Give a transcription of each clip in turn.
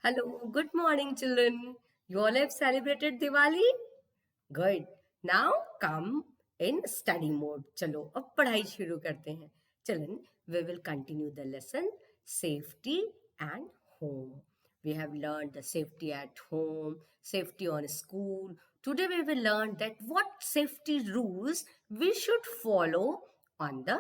Hello, good morning, children. You all have celebrated Diwali? Good. Now come in study mode. चलो अब पढ़ाई शुरू करते हैं. Children, we will continue the lesson safety and home. We have learned the safety at home, safety on school. Today we will learn that what safety rules we should follow on the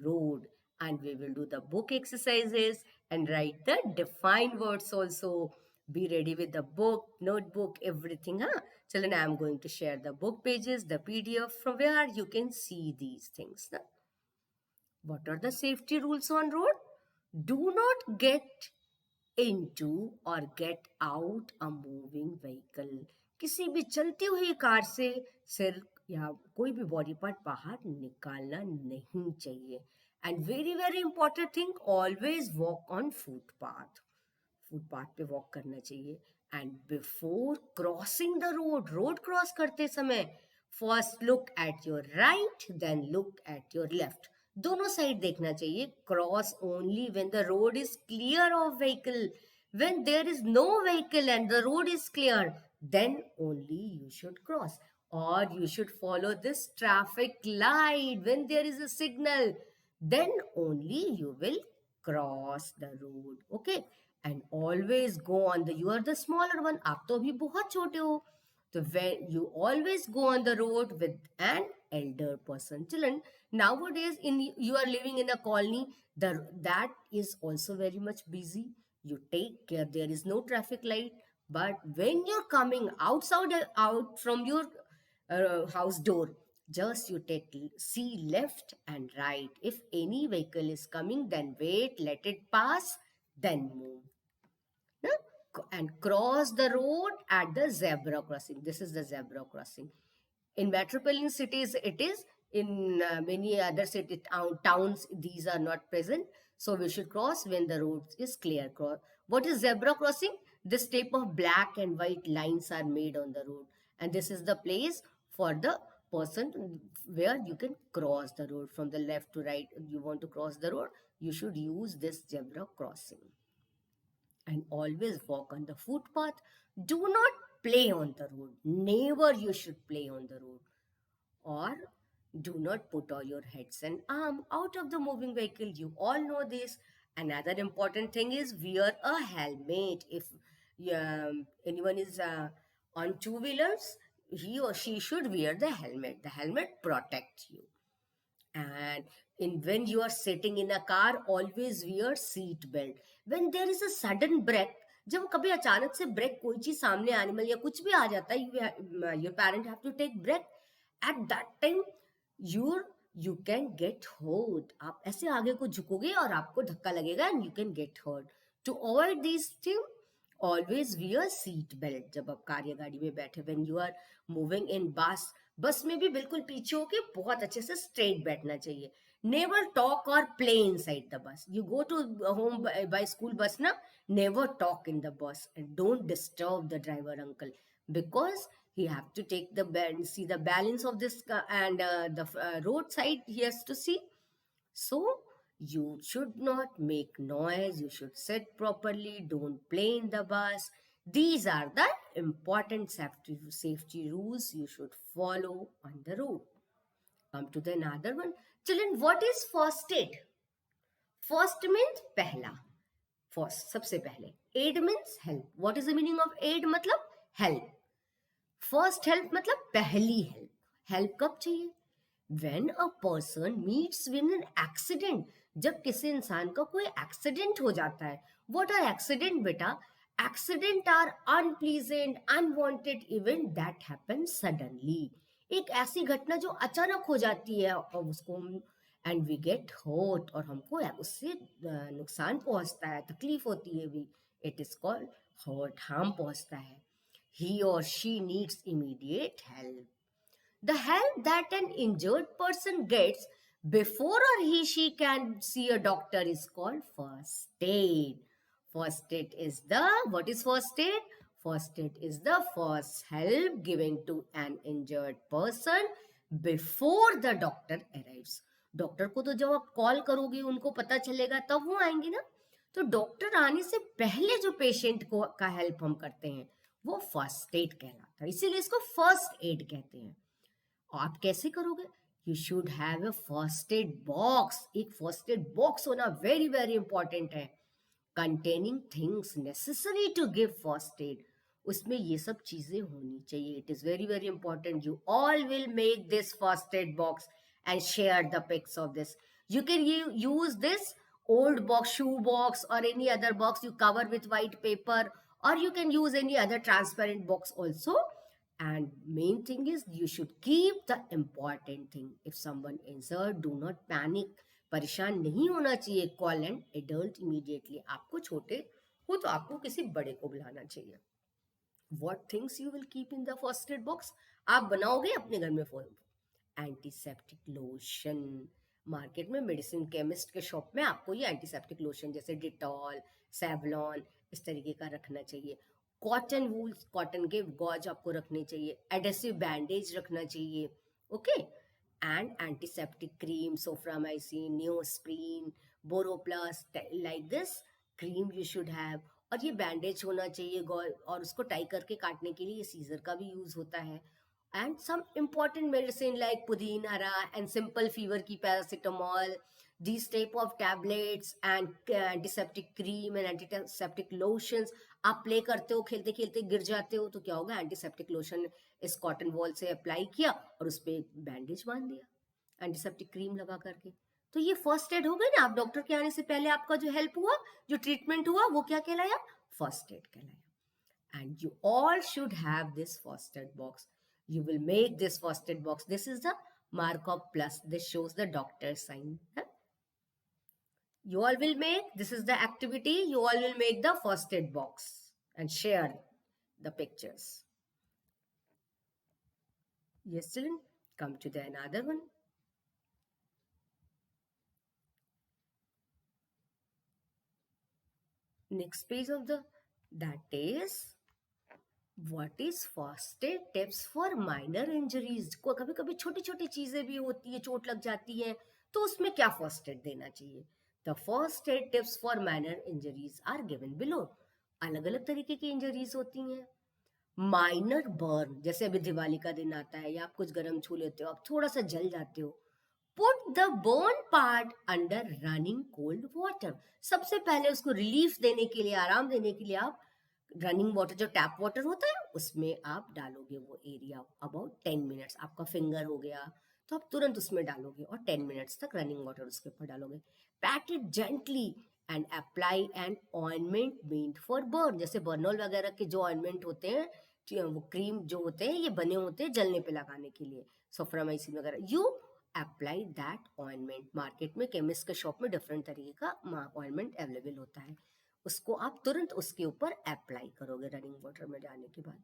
road. And we will do the book exercises and write the defined words also. Be ready with the book, notebook, everything. Huh? Children, I am going to share the book pages, the PDF from where you can see these things. Huh? What are the safety rules on road? Do not get into or get out a moving vehicle. किसी भी चलती हुई car से सिर या कोई भी body part बाहर निकालना नहीं चाहिए. And very very important thing, always walk on footpath. Footpath पे वॉक करना चाहिए. And before crossing the road, road cross करते समय first look at your right then look at your left. दोनों साइड देखना चाहिए. Cross only when the road is clear of vehicle. When there is no vehicle and the road is clear, then only you should cross. Or you should follow this traffic light. When there is a signal, then only you will cross the road. Okay? And always go on the, you are the smaller one. आप तो अभी बहुत छोटे हो. So when you always go on the road with an elder person. Children, nowadays you are living in a colony, that is also very much busy. You take care, there is no traffic light. But when you're coming out from your house door, just you see left and right. If any vehicle is coming, then wait, let it pass, then move. No? And cross the road at the zebra crossing. This is the zebra crossing. In metropolitan cities it is. In many other towns these are not present. So we should cross when the road is clear. What is zebra crossing? This type of black and white lines are made on the road, and this is the place for the person where you can cross the road from the left to right. You want to cross the road, you should use this zebra crossing. And always walk on the footpath. Do not play on the road. Never you should play on the road. Or do not put all your heads and arm out of the moving vehicle. You all know this. Another important thing is wear a helmet. If anyone is on two-wheelers, he or she should wear the helmet. The helmet protects you. And when you are sitting in a car, always wear seat belt. When there is a sudden break, जब कभी अचानक से break, कोई चीज सामने animal या कुछ भी आ जाता है, your parent have to take break. At that time you can get hurt. आप ऐसे आगे को झुकोगे और आपको धक्का लगेगा and you can get hurt. To avoid these things, always wear seat belt. जब आप कार या गाड़ी में बैठे, when you are moving in बस में भी बिल्कुल पीछे होके बहुत अच्छे से स्ट्रेट बैठना चाहिए. Never talk or play inside the bus. You go to home by school bus ना, never talk in the bus and don't disturb the driver uncle, because he have to take see the balance of this and the roadside he has to see. So you should not make noise. You should sit properly. Don't play in the bus. These are the important safety rules you should follow on the road. Come to the another one. Children, what is first aid? First means पहला. First, सबसे पहले. Aid means help. What is the meaning of aid? मतलब help. First help मतलब पहली help. Help कब चाहिए? When a person meets with an accident. जब किसी इंसान का कोई एक्सीडेंट हो जाता है. What are accident बेटा? Accident are unpleasant, unwanted event that happen suddenly. एक ऐसी घटना जो अचानक हो जाती है और उसको and we get hurt, और हमको उससे नुकसान पहुंचता है, तकलीफ होती है भी. It is called hurt, harm पहुंचता है. He or she needs immediate help. The help that an injured person gets before or she can see a doctor is called first aid. First aid is what is first aid? First aid is the first help given to an injured person before the doctor arrives. Doctor को तो जब आप call करोगे उनको पता चलेगा तब वो आएंगे ना. तो डॉक्टर आने से पहले जो पेशेंट को का हेल्प हम करते हैं वो फर्स्ट एड कहलाता है, इसीलिए इसको फर्स्ट एड कहते हैं। आप कैसे करोगे? You should have a first aid box. एक फर्स्ट एड बॉक्स होना वेरी वेरी इंपॉर्टेंट है, containing things necessary to give first aid. उसमें ये सब चीजें होनी चाहिए। It is very very important. You all will make this first aid box and share the pics of this. You can use this old box, shoe box, or any other box you cover with white paper, or you can use any other transparent box also. And main thing is you should keep the important thing. If someone injured, do not panic. परेशान नहीं होना चाहिए. Call an adult immediately. आपको छोटे हो तो आपको किसी बड़े को बुलाना चाहिए. What things you will keep in the first aid box? आप बनाओगे अपने घर में एंटीसेप्टिक लोशन. मार्केट में मेडिसिन केमिस्ट के शॉप में आपको ये एंटीसेप्टिक लोशन जैसे डिटॉल, सेवलॉन इस तरीके का रखना चाहिए. कॉटन वूल, कॉटन के गॉज आपको रखने चाहिए. एडेसिव बैंडेज रखना चाहिए. Okay. And antiseptic cream, Soframycin, Neosporin, Boroplus, like this cream you should have. और ये बैंडेज होना चाहिए और उसको टाई करके काटने के लिए सीजर का भी यूज होता है. And some important medicine like pudina hara and simple fever ki paracetamol, these type of tablets and antiseptic cream and antiseptic lotions. आप प्ले करते हो, खेलते खेलते गिर जाते हो तो क्या होगा? एंटीसेप्टिक लोशन इस कॉटन बॉल से अप्लाई किया और उस पर बैंडेज बांध दिया एंटीसेप्टिक क्रीम लगा करके. तो ये फर्स्ट एड हो गई ना. आप डॉक्टर के आने से पहले आपका जो हेल्प हुआ, जो ट्रीटमेंट हुआ, वो क्या कहलाया? फर्स्ट एड कहलाया. And you all should have this first aid box. You will make this first aid box. This is the mark of plus. This shows the doctor sign. Huh? You all will make, this is the activity, you all will make the first aid box and share the pictures. Yes, children, come to the another one. Next page of the, that is What is first aid tips for minor injuries? कभी कभी छोटी छोटी चीजें भी होती है, चोट लग जाती है, तो उसमें क्या फर्स्ट एड देना चाहिए? The first aid tips for minor injuries are given below. अलग अलग तरीके की इंजरीज होती हैं. माइनर बर्न, जैसे अभी दिवाली का दिन आता है या आप कुछ गर्म छू लेते हो, आप थोड़ा सा जल जाते हो. Put the burn part under running cold water. सबसे पहले उसको रिलीफ देने के लिए, आराम देने के लिए आप रनिंग वाटर, जो टैप वाटर होता है, उसमें आप डालोगे वो एरिया अबाउट 10 मिनट्स. आपका फिंगर हो गया तो आप तुरंत उसमें डालोगे और 10 मिनट्स तक रनिंग वाटर उसके ऊपर डालोगे. PAT it gently and apply N ointment made for burn. जैसे बर्नॉल वगैरह के जो ऑइंटमेंट होते हैं, वो क्रीम जो होते हैं, ये बने होते हैं जलने पे लगाने के लिए, सोफ्रामाइसिन वगैरह. You apply that ointment. Market में केमिस्ट के शॉप में डिफरेंट तरीके का ऑइंटमेंट अवेलेबल होता है. उसको आप तुरंत उसके ऊपर अप्लाई करोगे रनिंग वाटर में डालने के बाद.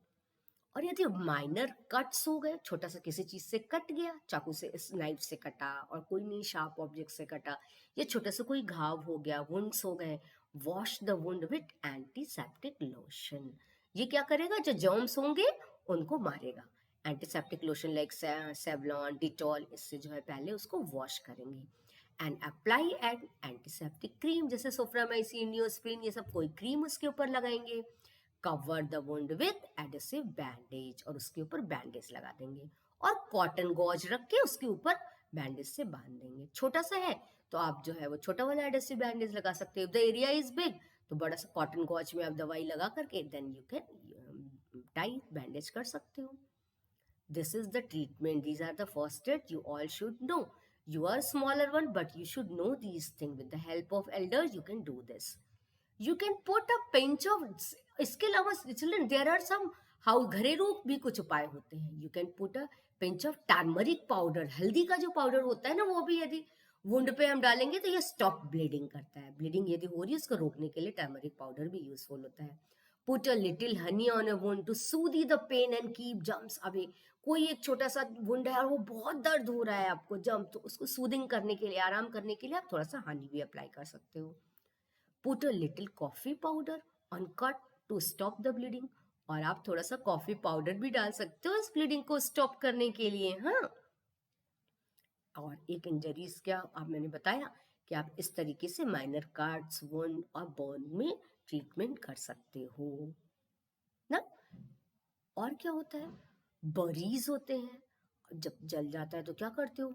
और यदि माइनर कट्स हो गए, छोटा सा किसी चीज से कट गया, चाकू से, इस नाइफ से कटा और कोई नहीं शार्प ऑब्जेक्ट से कटा, या छोटा सा कोई घाव हो गया, वुंड्स हो गए, wash the wound with antiseptic lotion. ये क्या करेगा? जो जर्म्स होंगे उनको मारेगा. Antiseptic lotion like Savlon, Dettol, इससे जो है पहले उसको वॉश करेंगे. And apply N antiseptic cream, जैसे सोफ्रामाइसिन, नियोस्प्रीन, ये सब कोई क्रीम उसके ऊपर लगाएंगे. Cover the wound with adhesive bandage, और उसके ऊपर बैंडेज लगा देंगे और कॉटन गॉज रख के उसके ऊपर बैंडेज से बांध देंगे. छोटा सा है तो आप जो है वो छोटा वाला एडेसिव बैंडेज लगा सकते हो. द एरिया इज बिग तो बड़ा सा कॉटन गॉज में आप दवाई लगा करके then you can tie, bandage कर सकते हो. This is the treatment. These are the first aid you all should know. You are a smaller one, but you should know these things. With the help of elders, you can do this. You can put a pinch of, इसके अलावा children, there are some how घरेलू भी कुछ उपाय होते हैं. You can put a pinch of turmeric powder. हल्दी का जो पाउडर होता है ना, वो भी यदि वुंड पे हम डालेंगे तो ये स्टॉप ब्लीडिंग करता है. ब्लीडिंग यदि हो रही है उसको रोकने के लिए टर्मरिक पाउडर भी यूजफुल होता है. Put a little honey on a wound to soothe the pain and keep germs away. कोई एक छोटा सा वुंड है और वो बहुत दर्द हो रहा है आपको, जम, तो उसको सूदिंग करने के लिए, आराम करने के लिए आप थोड़ा सा हनी भी अप्लाई कर सकते हो. Put a little coffee powder on cut to stop the bleeding. और आप थोड़ा सा कॉफी पाउडर भी डाल सकते हो इस ब्लीडिंग को स्टॉप करने के लिए. हाँ. और एक इंजरीज क्या आप, मैंने बताया कि आप इस तरीके से माइनर कट्स, वुंड और बर्न में ट्रीटमेंट कर सकते हो ना। और क्या होता है, बरीज होते हैं, जब जल जाता है तो क्या करते हो,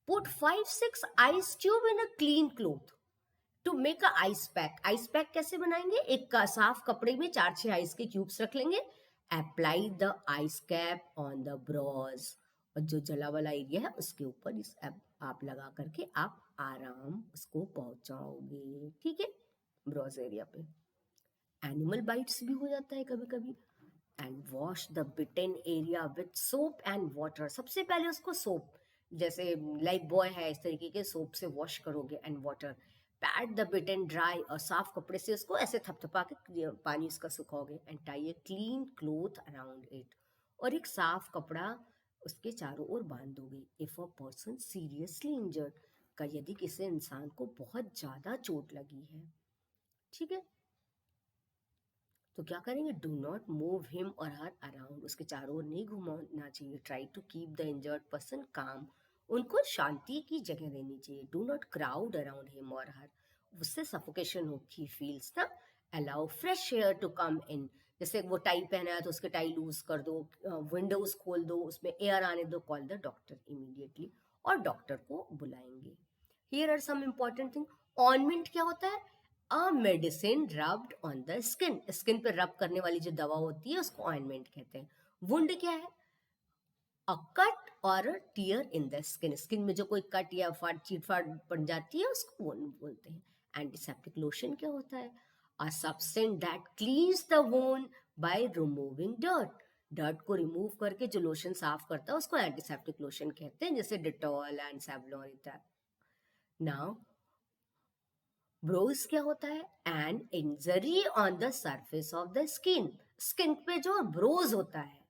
put 5-6 ice tube in a clean cloth to make a ice pack. Ice pack कैसे बनाएंगे, एक साफ कपड़े में 4-6 आइस के क्यूब्स रख लेंगे, apply the ice cap on the bruise, और जो जला वाला एरिया है उसके ऊपर इस आप लगा करके आप आराम उसको पहुंचाओगे, ठीक है, ब्रोज एरिया पे। एनिमल बाइट्स भी हो जाता है कभी कभी। And wash the bitten area with soap and water. सबसे पहले उसको सोप, जैसे लाइफ बॉय है इस तरीके के सोप से वॉश करोगे, and water. Pad the bitten dry, और साफ कपड़े से उसको ऐसे थपथपा के पानी उसका सुखाओगे। And tie a clean cloth around it, और एक साफ कपड़ा उसके चारों ओर बांध दोगे। If a person seriously injured, का यदि किसी इंसान को बहुत ज्यादा चोट लगी है, ठीक है, तो क्या करेंगे, do not move him or her around, उसके चारों ओर नहीं घुमाना चाहिए। Try to keep the injured person calm, उनको शांति की जगह देनी चाहिए। Do not crowd around him or her, उससे सफोकेशन हो ही फील्स ना। Allow fresh air to come in, जैसे वो टाई पहना है तो उसके टाई लूज कर दो, विंडोज खोल दो, उसमें एयर आने दो। कॉल द डॉक्टर इमीडिएटली, और डॉक्टर को बुलाएंगे। Here are some important thing. Ointment क्या होता है, a medicine rubbed on the skin, skin पे रब करने वाली जो दवा होती है उसको ऑइंटमेंट कहते हैं। वुंड क्या है, अ कट और tier in the skin, skin में जो कोई कट या फाट चीट फाट पड़ जाती है उसको वुंड बोलते हैं। एंटीसेप्टिक लोशन क्या होता है, a substance that cleans the wound by removing dirt, dirt को रिमूव करके जो लोशन साफ करता है उसको एंटीसेप्टिक लोशन कहते हैं, जैसे डिटॉल एंड सेवलॉन इत्यादि। नाउ ब्रोज क्या होता है, an injury on the surface of the skin, skin पे जो ब्रोज होता है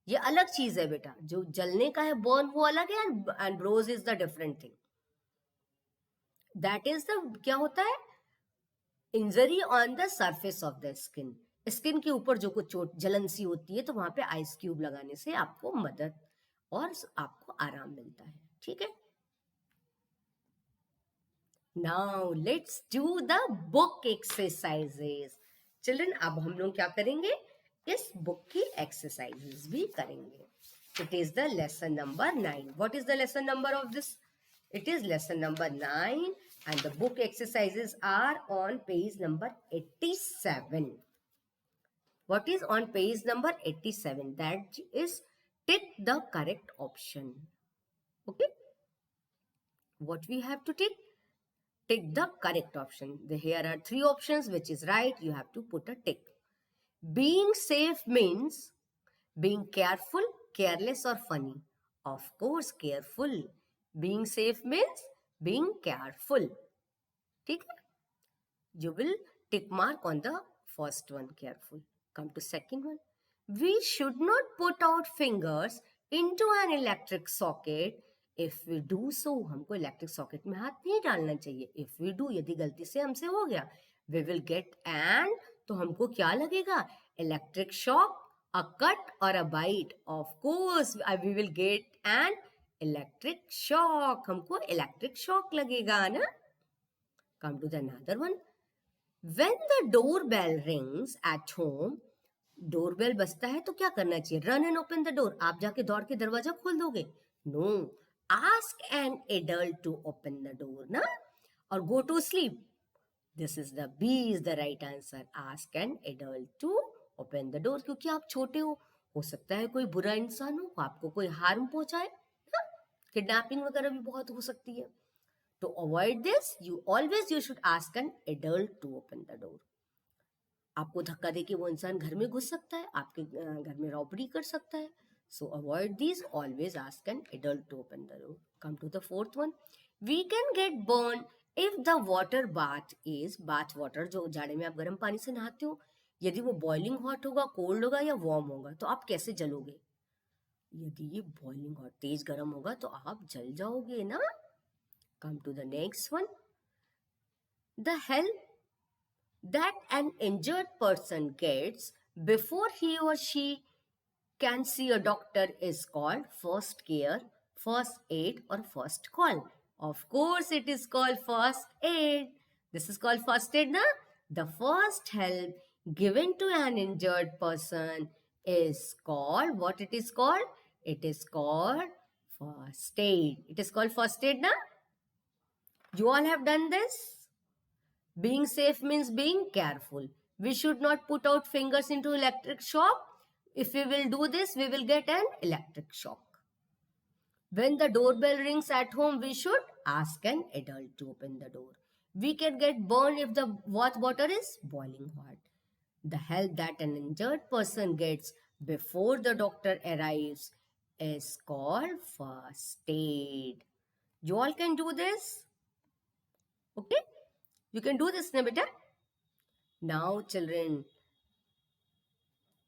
ये अलग चीज है बेटा, जो जलने का है बर्न वो अलग है, and bruise is the different thing. That is the क्या होता है, injury on the surface of the skin, skin के ऊपर जो कुछ चोट जलन सी होती है तो वहां पे आइस क्यूब लगाने से आपको मदद और आपको आराम मिलता है, ठीक है। Now let's do the book exercises. Children, अब हम लोग क्या करेंगे, इस बुक की एक्सरसाइजेस भी करेंगे. It is the lesson number 9. What is the lesson number of this? It is lesson number 9 and the book exercises are on page number 87. What is on page number 87? That is tick the correct option. Okay? What we have to tick? Tick the correct option. Here are 3 options, which is right. You have to put a tick. Being safe means being careful, careless or funny. Of course, careful. Being safe means being careful. ठीक है? You will tick mark on the first one, careful. Come to second one. We should not put our fingers into an electric socket. If we do so, हमको electric socket में हाथ नहीं डालना चाहिए. If we do, यदि गलती से हमसे हो गया, we will get an, तो हमको क्या लगेगा, electric shock, a cut or a bite. Of course, we will get an electric shock. हमको इलेक्ट्रिक शॉक लगेगा ना. Come to the another one. When the doorbell rings at home, doorbell बजता है तो क्या करना चाहिए, run and open the door, आप जाके दौड़ के दरवाजा खोल दोगे, no, ask an adult to open the door ना, और go to sleep. This is the B is the right answer, ask an adult to open the door, क्योंकि आप छोटे हो सकता है कोई बुरा इंसान हो, आपको कोई हार्म पहुंचाए ना, किडनैपिंग वगैरह भी बहुत हो सकती है. To avoid this, you should ask an adult to open the door. आपको धक्का देके वो इंसान घर में घुस सकता है, आपके घर में रॉबरी कर सकता है. So avoid these. Always ask an adult to open the door. Come to the fourth one. We can get burned if the water bath is bath water, जो जाड़े में आप गर्म पानी से नहाते हो, यदि वो बॉइलिंग हॉट होगा, कोल्ड होगा या वार्म होगा, तो आप कैसे जलोगे. यदि ये बॉइलिंग हॉट तेज गर्म होगा तो आप जल जाओगे ना. Come to the next one. The help that an injured person gets before he or she can see a doctor is called first care, first aid or first call. Of course, it is called first aid. This is called first aid, na? The first help given to an injured person is called, what it is called? It is called first aid. It is called first aid, na? You all have done this? Being safe means being careful. We should not put out fingers into electric shock. If we will do this, we will get an electric shock. When the doorbell rings at home, we should ask an adult to open the door. We can get burned if the water is boiling hot. The help that an injured person gets before the doctor arrives is called first aid. You all can do this? Okay? You can do this, na beta? Now, children,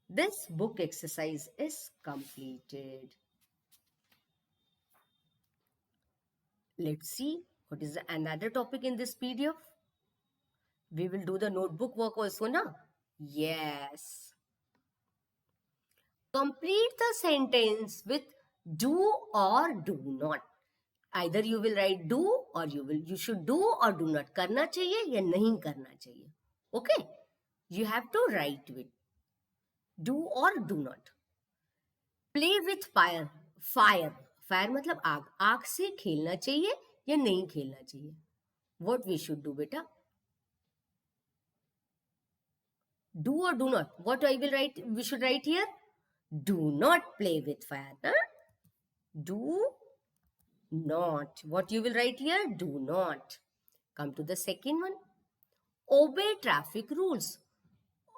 this book exercise is completed. Let's see what is another topic in this PDF. We will do the notebook work also, na? Yes. Complete the sentence with do or do not. Either you will write do or you should do or do not. करना चाहिए या नहीं करना चाहिए. Okay? You have to write it. Do or do not. Play with fire. Fire. Fire मतलब आग. आग से खेलना चाहिए या नहीं खेलना चाहिए. What we should do, beta? Do or do not? What I will write? We should write here. Do not play with fire. Huh? Do not. What you will write here? Do not. Come to the second one. Obey traffic rules.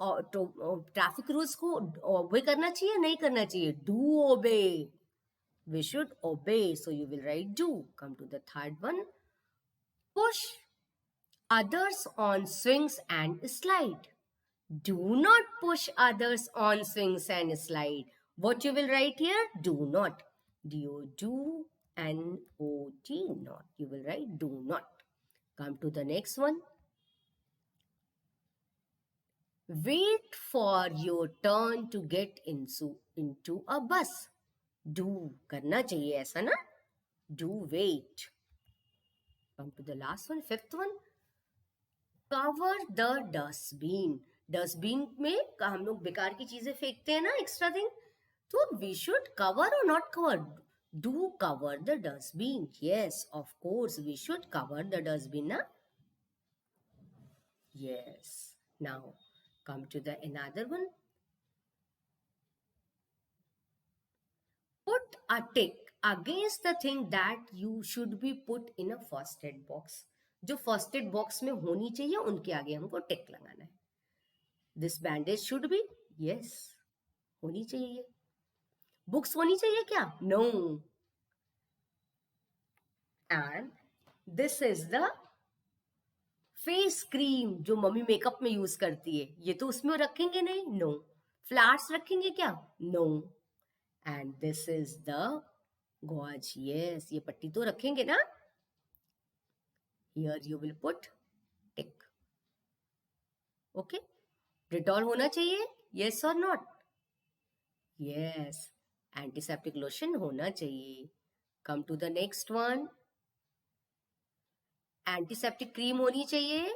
Traffic rules को ओबे करना चाहिए नहीं करना चाहिए. Do obey. We should obey. So you will write do. Come to the third one. Push others on swings and slide. Do not push others on swings and slide. What you will write here? Do not. Do N-O-T, not. You will write do not. Come to the next one. Wait for your turn to get into a bus. Do. करना चाहिए ऐसा ना? Do wait. Come to the last one, fifth one. Cover the dustbin. Dustbin में हम लोग बेकार की चीजें फेंकते हैं ना, एक्स्ट्रा थिंग. तो वी शुड कवर और not cover. Do cover the dustbin. Yes, of course, we should cover the dustbin. Na? Yes. Now, come to the another one. Put a tick against the thing that you should be put in a first aid box. जो first aid box में होनी चाहिए उनके आगे हमको tick लगाना है. This bandage should be, yes, होनी चाहिए. बुक्स होनी चाहिए क्या? No. And this is the face cream जो मम्मी मेकअप में यूज करती है. ये तो उसमें रखेंगे नहीं. नो. फ्लावर्स रखेंगे क्या? No. And this is the gauze. Yes, ये पट्टी तो रखेंगे ना. Here you will put tick. Okay? Dettol होना चाहिए? Yes or not? Yes. Antiseptic lotion होना चाहिए. Come to the next one. Antiseptic cream होनी चाहिए?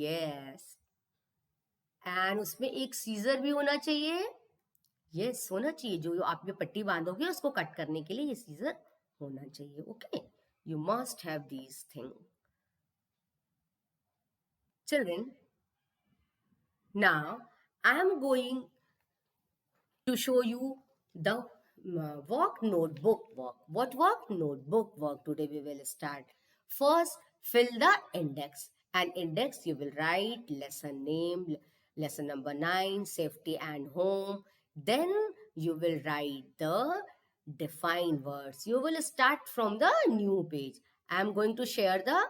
Yes. And उसमें एक सीजर भी होना चाहिए? Yes, होना चाहिए. जो आप ये पट्टी बांधोगे उसको कट करने के लिए ये सीजर होना चाहिए. Okay? You must have these things. Children, now I am going to show you the work notebook work. What work? Notebook work. Today we will start. First, fill the index. And index you will write lesson name, lesson number 9, safety and home. Then you will write the define words. You will start from the new page. I am going to share the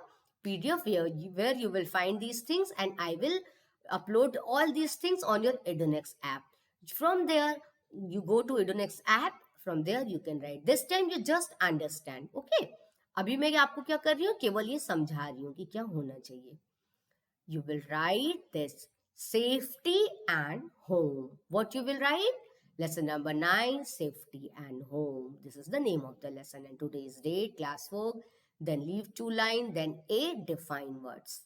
PDF here where you will find these things, and I will upload all these things on your Edunex app. From there, you go to Edunex app. From there, you can write. This time, you just understand. Okay? अभी मैं आपको क्या कर रही हूँ? केवल ये समझा रही हूँ कि क्या होना चाहिए. You will write this safety and home. What you will write? Lesson number 9, safety and home. This is the name of the lesson, and today's date, class 4, then leave 2 lines, then 8 define words.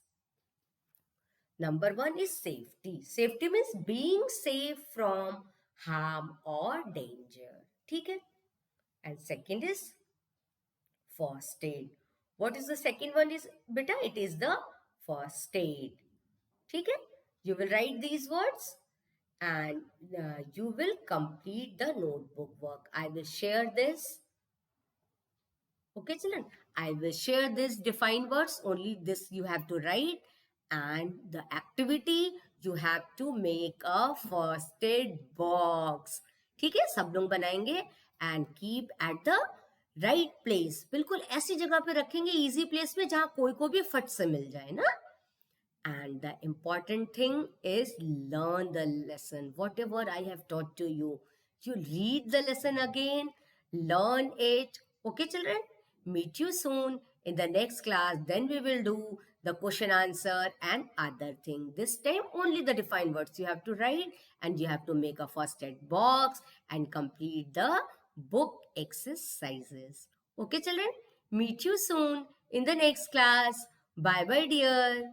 Number 1 is safety. Safety means being safe from harm or danger. ठीक है? And second is first aid. What is the second one is, beta? It is the first aid. ठीक है? You will write these words and you will complete the notebook work. I will share this. Okay, children, I will share this defined words. Only this you have to write, and the activity you have to make a first aid box. ठीक है, सब लोग बनाएंगे and keep at the right place. बिल्कुल ऐसी जगह पे रखेंगे, easy place में, जहाँ कोई को भी फट से मिल जाए ना. And the important thing is learn the lesson. Whatever I have taught to you, you read the lesson again, learn it. Okay, children? Meet you soon in the next class. Then we will do the question answer and other thing. This time only the defined words you have to write, and you have to make a first aid box and complete the book exercises. Okay, children? Meet you soon in the next class. Bye bye, dear.